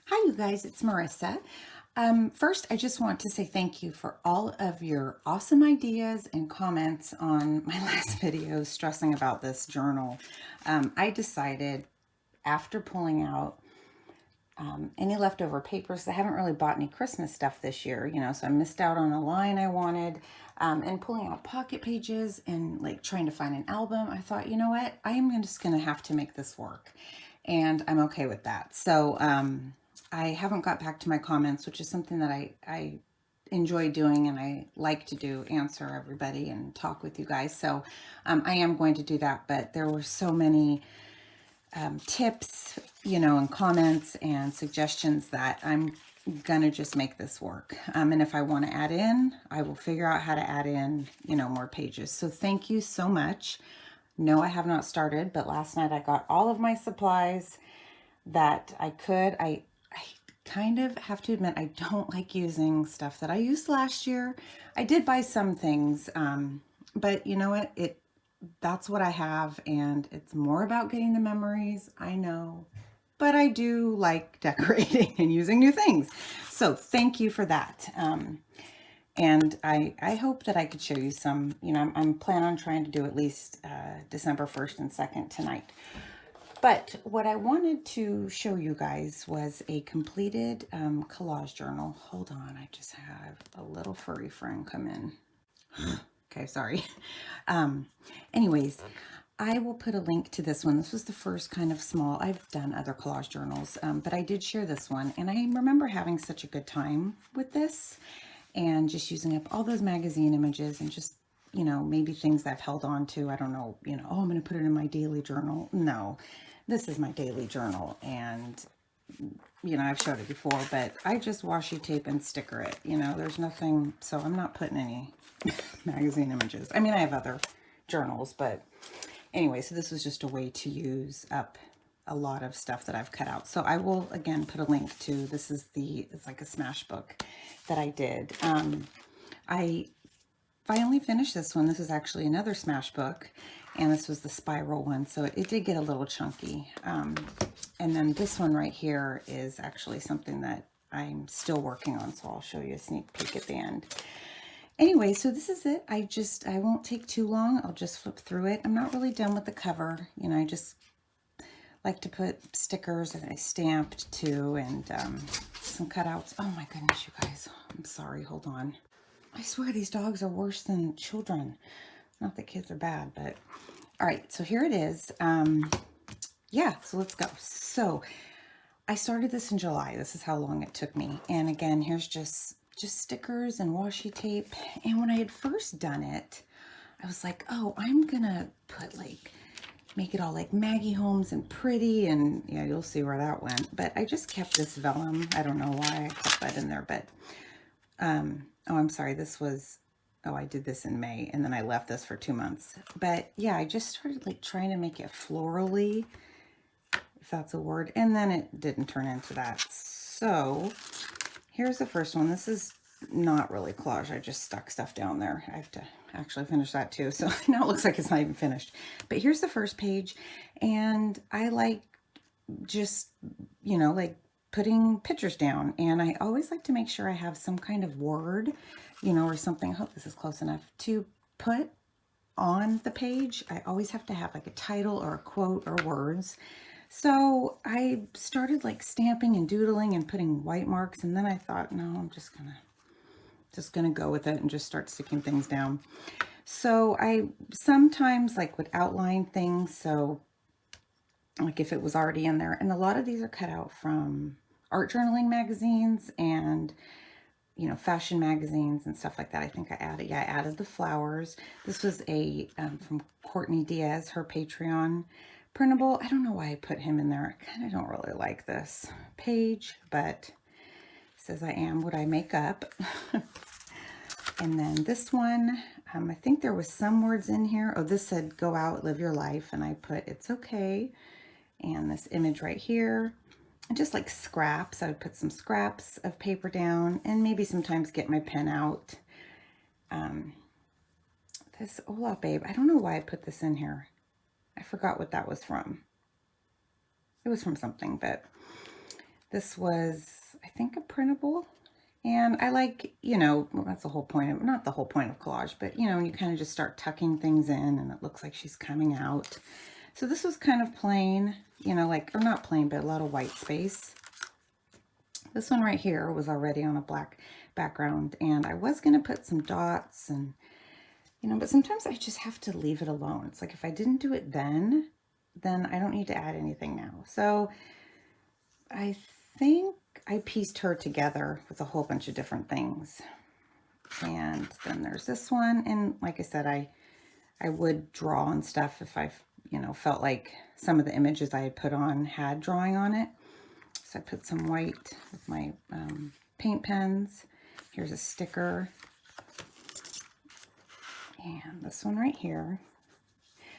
Hi, you guys, it's Marissa. First, I just want to say thank you for all of your awesome ideas and comments on my last video stressing about this journal. I decided after pulling out any leftover papers, I haven't really bought any Christmas stuff this year, so I missed out on a line I wanted. And pulling out pocket pages and like trying to find an album, I thought, you know what, I am just going to have to make this work. And I'm okay with that. So I haven't got back to my comments, which is something that I enjoy doing and I like to do, answer everybody and talk with you guys. So I am going to do that. But there were so many tips, and comments and suggestions that I'm gonna just make this work. And if I want to add in, I will figure out how to add in, more pages. So thank you so much. No, I have not started, but last night I got all of my supplies that I could. I kind of have to admit, I don't like using stuff that I used last year. I did buy some things, but you know what? That's what I have, and it's more about getting the memories, I know, but I do like decorating and using new things. So thank you for that. And I hope that I could show you some, I'm planning on trying to do at least December 1st and 2nd tonight. But what I wanted to show you guys was a completed collage journal. Hold on, I just have a little furry friend come in. Okay, sorry. Anyways, I will put a link to this one. This was the first kind of small, I've done other collage journals, but I did share this one. And I remember having such a good time with this and just using up all those magazine images and just, maybe things I've held on to. I don't know, oh, I'm going to put it in my daily journal. No, this is my daily journal. And I've showed it before, but I just washi tape and sticker it. There's nothing, so I'm not putting any magazine images. I mean, I have other journals, but anyway, so this was just a way to use up a lot of stuff that I've cut out. So I will, again, put a link to, it's like a smash book that I did. I finally finished this one. This is actually another smash book, and this was the spiral one, so it did get a little chunky. And then this one right here is actually something that I'm still working on, so I'll show you a sneak peek at the end. Anyway, so this is it. I won't take too long. I'll just flip through it. I'm not really done with the cover. I just like to put stickers that I stamped too, and some cutouts. Oh my goodness, you guys. I'm sorry, hold on. I swear these dogs are worse than children. Not that kids are bad, but all right, so here it is. Yeah, so let's go. So I started this in July. This is how long it took me. And again, here's just stickers and washi tape. And when I had first done it, I was like, oh, I'm gonna put make it all like Maggie Holmes and pretty, and yeah, you'll see where that went. But I just kept this vellum. I don't know why I kept that in there, but oh, I'm sorry, I did this in May, and then I left this for 2 months. But yeah, I just started trying to make it florally, if that's a word, and then it didn't turn into that. So here's the first one. This is not really collage. I just stuck stuff down there. I have to actually finish that too. So now it looks like it's not even finished. But here's the first page, and I like just, putting pictures down, and I always like to make sure I have some kind of word, or something. I hope this is close enough to put on the page. I always have to have like a title or a quote or words. So I started stamping and doodling and putting white marks, and then I thought, no, I'm just gonna go with it and just start sticking things down. So I sometimes would outline things, so if it was already in there. And a lot of these are cut out from art journaling magazines and fashion magazines and stuff like that. I think I added the flowers. This was a from Courtney Diaz, her Patreon printable. I don't know why I put him in there. I kind of don't really like this page, but it says I am what I make up. And then this one, I think there was some words in here. Oh, this said, go out, live your life. And I put, it's okay. And this image right here, and just scraps. I would put some scraps of paper down and maybe sometimes get my pen out. This Hola Babe, I don't know why I put this in here. I forgot what that was from. It was from something, but This was, I think, a printable. And I like, you know, well, that's the whole point of, not the whole point of collage, but you know, when you kind of just start tucking things in and it looks like she's coming out. So this was kind of plain, you know, like, or not plain, but a lot of white space. This one right here was already on a black background, and I was going to put some dots and, you know, but sometimes I just have to leave it alone. It's like if I didn't do it then I don't need to add anything now. So I think I pieced her together with a whole bunch of different things. And then there's this one. And like I said, I would draw and stuff if I, you know, felt like some of the images I had put on had drawing on it. So I put some white with my paint pens. Here's a sticker. And this one right here.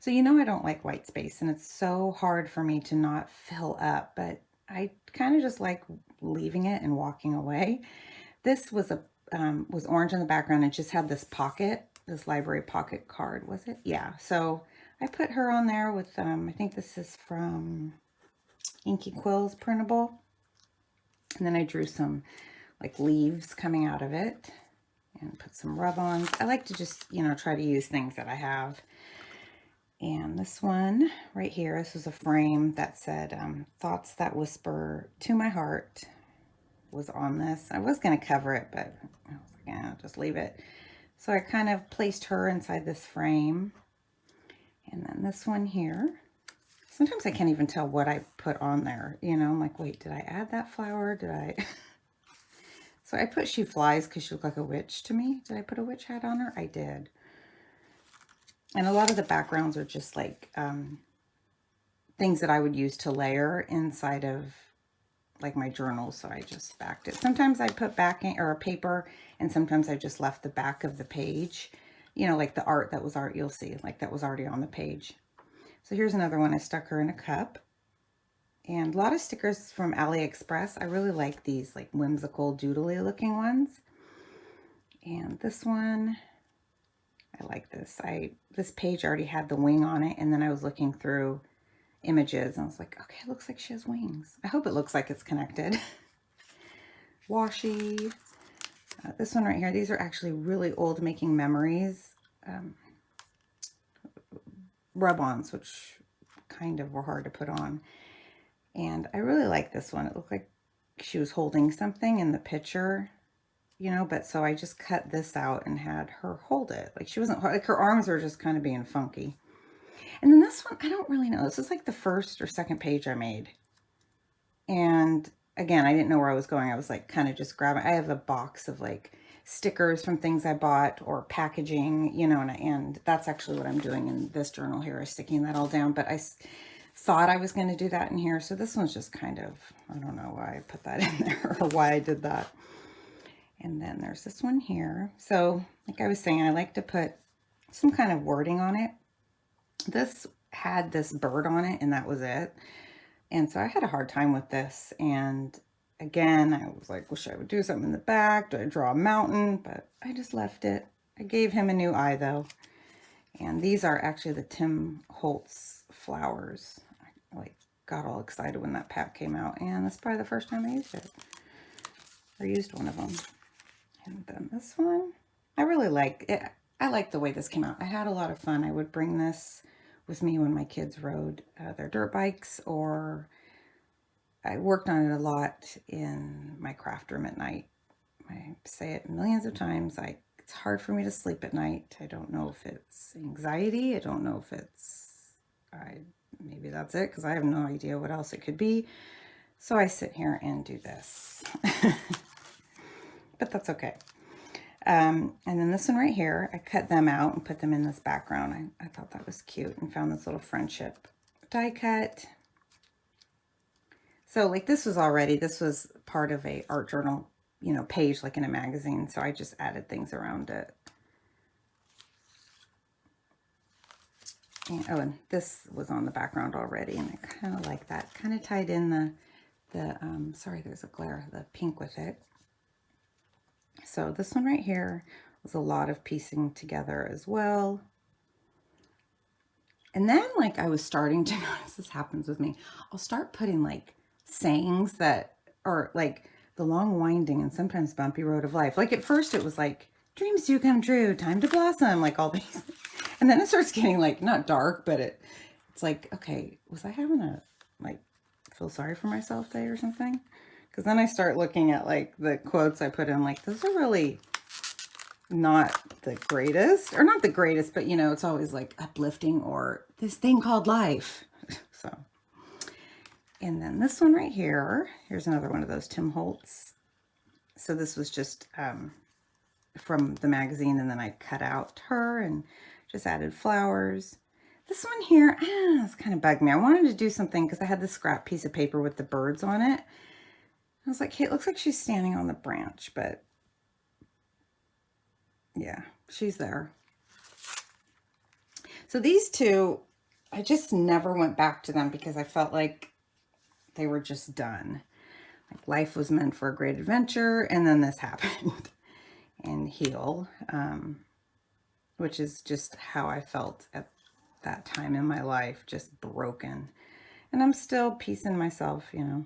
So you know I don't like white space, and it's so hard for me to not fill up, but I kind of just like leaving it and walking away. This was was orange in the background and just had this pocket, this library pocket card, was it? Yeah. So I put her on there with I think this is from Inky Quills printable, and then I drew some like leaves coming out of it and put some rub-ons. I like to just, you know, try to use things that I have. And this one right here, this was a frame that said thoughts that whisper to my heart was on this. I was going to cover it, but I was like, yeah, just leave it. So I kind of placed her inside this frame. And then this one here, sometimes I can't even tell what I put on there. You know, I'm like, wait, did I add that flower? Did I? So I put She Flies because she looked like a witch to me. Did I put a witch hat on her? I did. And a lot of the backgrounds are just like things that I would use to layer inside of like my journal. So I just backed it. Sometimes I put backing or a paper, and sometimes I just left the back of the page, you know, like the art that was art, you'll see like that was already on the page. So here's another one. I stuck her in a cup. And a lot of stickers from AliExpress. I really like these like whimsical doodly looking ones. And this one, I like this. This page already had the wing on it, and then I was looking through images and I was like, okay, it looks like she has wings. I hope it looks like it's connected. Washi. This one right here, these are actually really old Making Memories rub-ons, which kind of were hard to put on. And I really like this one. It looked like she was holding something in the picture, you know, but so I just cut this out and had her hold it. Like she wasn't, like her arms were just kind of being funky. And then this one, I don't really know. This is like the first or second page I made. And again, I didn't know where I was going. I was like kind of just grabbing. I have a box of like stickers from things I bought or packaging, you know, and that's actually what I'm doing in this journal here, is sticking that all down. But I thought I was going to do that in here. So this one's just kind of, I don't know why I put that in there or why I did that. And then there's this one here. So like I was saying, I like to put some kind of wording on it. This had this bird on it and that was it. And so I had a hard time with this. And again, I was like, wish I would do something in the back. Do I draw a mountain? But I just left it. I gave him a new eye though. And these are actually the Tim Holtz flowers. I like got all excited when that pack came out. And that's probably the first time I used it. Or used one of them. And then this one, I really like it. I like the way this came out. I had a lot of fun. I would bring this with me when my kids rode their dirt bikes, or I worked on it a lot in my craft room at night. I say it millions of times. It's hard for me to sleep at night. I don't know if it's anxiety. I don't know if it's, maybe that's it, because I have no idea what else it could be. So I sit here and do this. But that's okay. And then this one right here, I cut them out and put them in this background. I thought that was cute, and found this little friendship die cut. So like this was part of a art journal, you know, page like in a magazine. So I just added things around it. And, oh, and this was on the background already, and I kind of like that. Kind of tied in sorry, there's a glare, the pink with it. So this one right here was a lot of piecing together as well. And then like I was starting to notice, this happens with me, I'll start putting like sayings that or like the long winding and sometimes bumpy road of life. Like at first it was like, dreams do come true, time to blossom, like all these. And then it starts getting like, not dark, but it's like, okay, was I having a, like, feel sorry for myself day or something? Because then I start looking at like the quotes I put in, like, those are really not the greatest, or not the greatest, but you know, it's always like uplifting or this thing called life. So, and then this one right here, here's another one of those Tim Holtz. So this was just from the magazine, and then I cut out her and just added flowers. This one here, it's kind of bugged me. I wanted to do something because I had this scrap piece of paper with the birds on it. I was like, hey, it looks like she's standing on the branch, but yeah, she's there. So these two, I just never went back to them because I felt like they were just done. Like life was meant for a great adventure, and then this happened. And heal, which is just how I felt at that time in my life, just broken. And I'm still piecing myself, you know.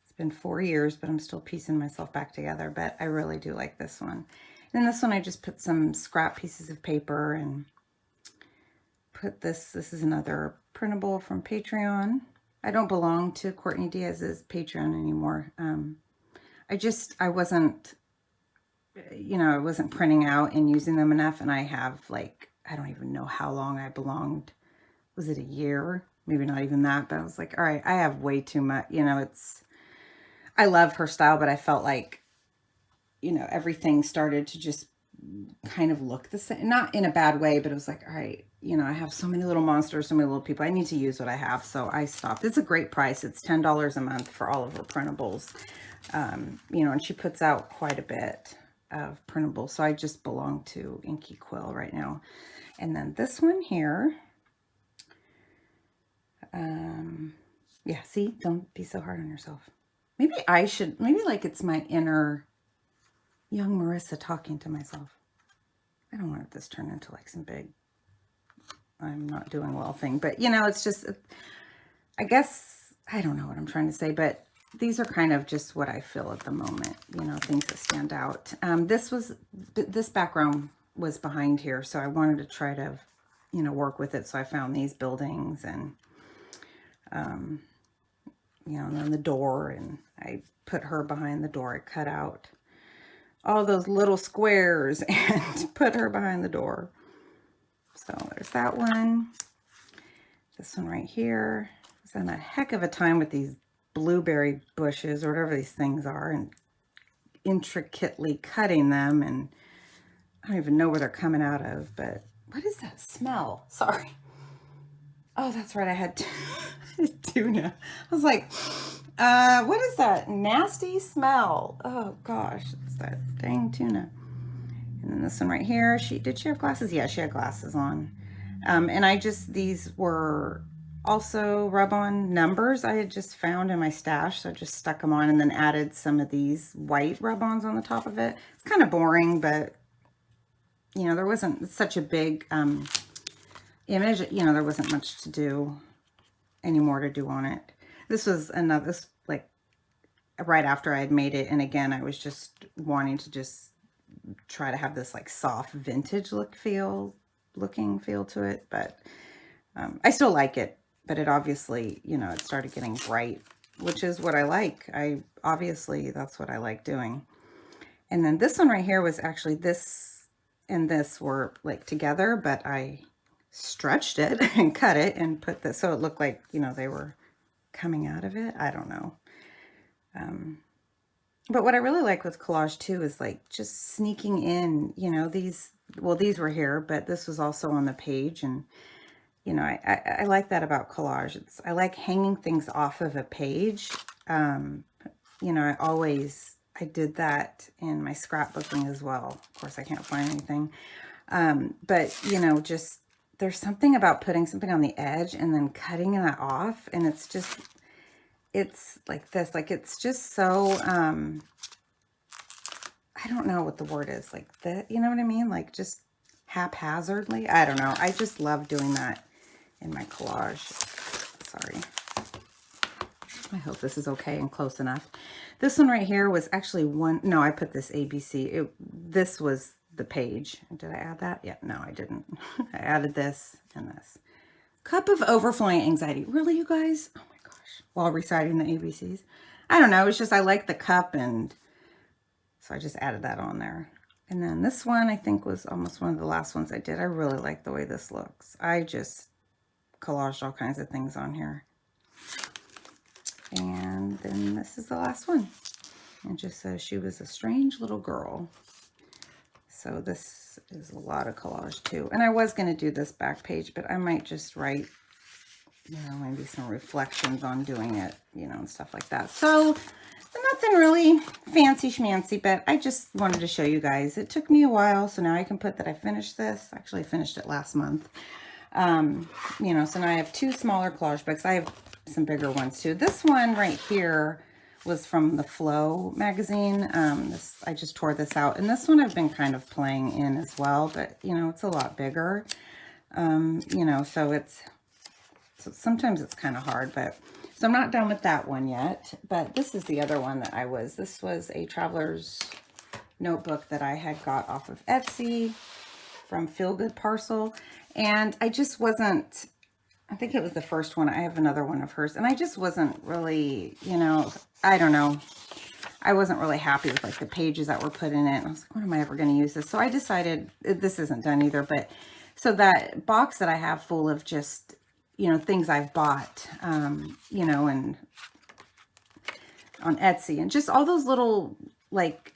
It's been 4 years, but I'm still piecing myself back together. But I really do like this one. And this one I just put some scrap pieces of paper and put this is another printable from Patreon. I don't belong to Courtney Diaz's Patreon anymore. I wasn't, you know, I wasn't printing out and using them enough. And I have like, I don't even know how long I belonged. Was it a year? Maybe not even that, but I was like, all right, I have way too much, you know, I love her style, but I felt like, you know, everything started to just kind of look the same, not in a bad way, but it was like, all right, you know, I have so many little monsters, so many little people, I need to use what I have. So I stopped. It's a great price. It's $10 a month for all of her printables. You know, and she puts out quite a bit of printables. So I just belong to Inky Quill right now. And then this one here, yeah, see, don't be so hard on yourself. Maybe I should, maybe like it's my inner young Marissa talking to myself. I don't want this turned into like some big, I'm not doing well thing, but you know, it's just, I guess, I don't know what I'm trying to say, but these are kind of just what I feel at the moment, you know, things that stand out. This background was behind here, so I wanted to try to, you know, work with it. So I found these buildings and, you know, and then the door, and I put her behind the door. I cut out all those little squares and put her behind the door. So there's that one. This one right here. I was having a heck of a time with these blueberry bushes or whatever these things are, and intricately cutting them, and I don't even know where they're coming out of, but what is that smell? Sorry. Oh, that's right. I had tuna. I was like, what is that nasty smell? Oh gosh, it's that dang tuna. And then this one right here, did she have glasses? Yeah, she had glasses on. And these were also rub-on numbers I had just found in my stash. So I just stuck them on and then added some of these white rub-ons on the top of it. It's kind of boring, but you know, there wasn't such a big image. You know, there wasn't much to do, any more to do on it. This was this like right after I had made it. And again, I was just wanting to just try to have this like soft vintage looking feel to it, but I still like it, but it obviously, you know, it started getting bright, which is what I like. Obviously that's what I like doing. And then this one right here was actually, this and this were like together, but I stretched it and cut it and put this so it looked like, you know, they were coming out of it. I don't know. But what I really like with collage too is like just sneaking in, you know, these were here, but this was also on the page. And, you know, I like that about collage. I like hanging things off of a page. You know, I did that in my scrapbooking as well. Of course, I can't find anything. But, you know, just there's something about putting something on the edge and then cutting that off. And it's like this, like, it's just so, I don't know what the word is, like that, you know what I mean? Like just haphazardly. I don't know. I just love doing that in my collage. Sorry. I hope this is okay and close enough. This one right here was actually one, no, I put this ABC. This was the page. Did I add that? Yeah, no, I didn't. I added this and this. Cup of overflowing anxiety. Really, you guys? Oh my gosh. While reciting the ABCs. I don't know. It's just I like the cup, and so I just added that on there. And then this one I think was almost one of the last ones I did. I really like the way this looks. I just collaged all kinds of things on here. And then this is the last one. It just says she was a strange little girl. So this is a lot of collage too. And I was going to do this back page, but I might just write, you know, maybe some reflections on doing it, you know, and stuff like that. So nothing really fancy schmancy, but I just wanted to show you guys. It took me a while, so now I can put that I finished this. Actually, I finished it last month. You know, so now I have 2 smaller collage books. I have some bigger ones too. This one right here was from the Flow magazine. I just tore this out, and this one I've been kind of playing in as well, but you know, it's a lot bigger. You know, so sometimes it's kind of hard, but so I'm not done with that one yet. But this is the other one that this was a traveler's notebook that I had got off of Etsy from Feel Good Parcel, and I just wasn't, I think it was the first one. I have another one of hers, and I just wasn't really, you know, I don't know. I wasn't really happy with like the pages that were put in it. And I was like, when am I ever going to use this? So I decided, this isn't done either, but so that box that I have full of just, you know, things I've bought, you know, and on Etsy, and just all those little, like,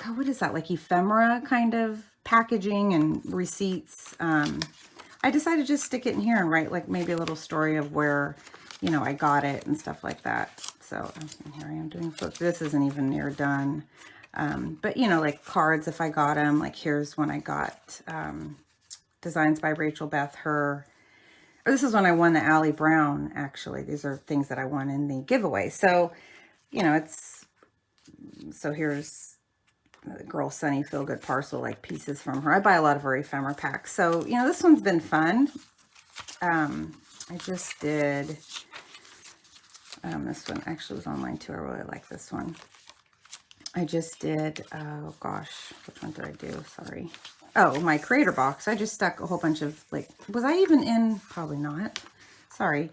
oh, what is that? Like ephemera kind of packaging and receipts. I decided to just stick it in here and write like maybe a little story of where, you know, I got it and stuff like that. So here I am doing flips. This isn't even near done. But you know, like cards, if I got them, like here's when I got Designs by Rachel Beth, this is when I won the Allie Brown, actually. These are things that I won in the giveaway. So, you know, so here's the Girl Sunny Feel Good Parcel, like pieces from her. I buy a lot of her ephemera packs. So, you know, this one's been fun. I just did, this one actually was online too. I really like this one. I just did, oh gosh, which one did I do? Sorry. Oh, my creator box. I just stuck a whole bunch of, like, was I even in? Probably not. Sorry.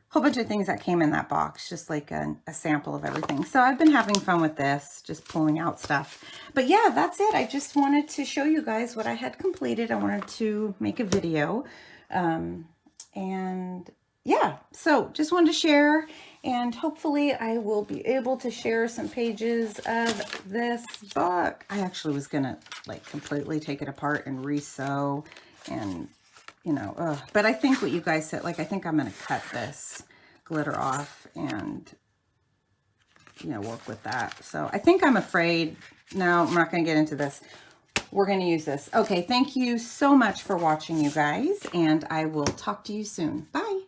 Whole bunch of things that came in that box, just like a sample of everything. So I've been having fun with this, just pulling out stuff. But yeah, that's it. I just wanted to show you guys what I had completed. I wanted to make a video. And yeah, so just wanted to share, and hopefully I will be able to share some pages of this book. I actually was gonna like completely take it apart and re-sew and, you know, but I think what you guys said, like, I think I'm gonna cut this glitter off and, you know, work with that. So I think I'm afraid, no, I'm not gonna get into this. We're gonna use this. Okay, thank you so much for watching, you guys, and I will talk to you soon. Bye.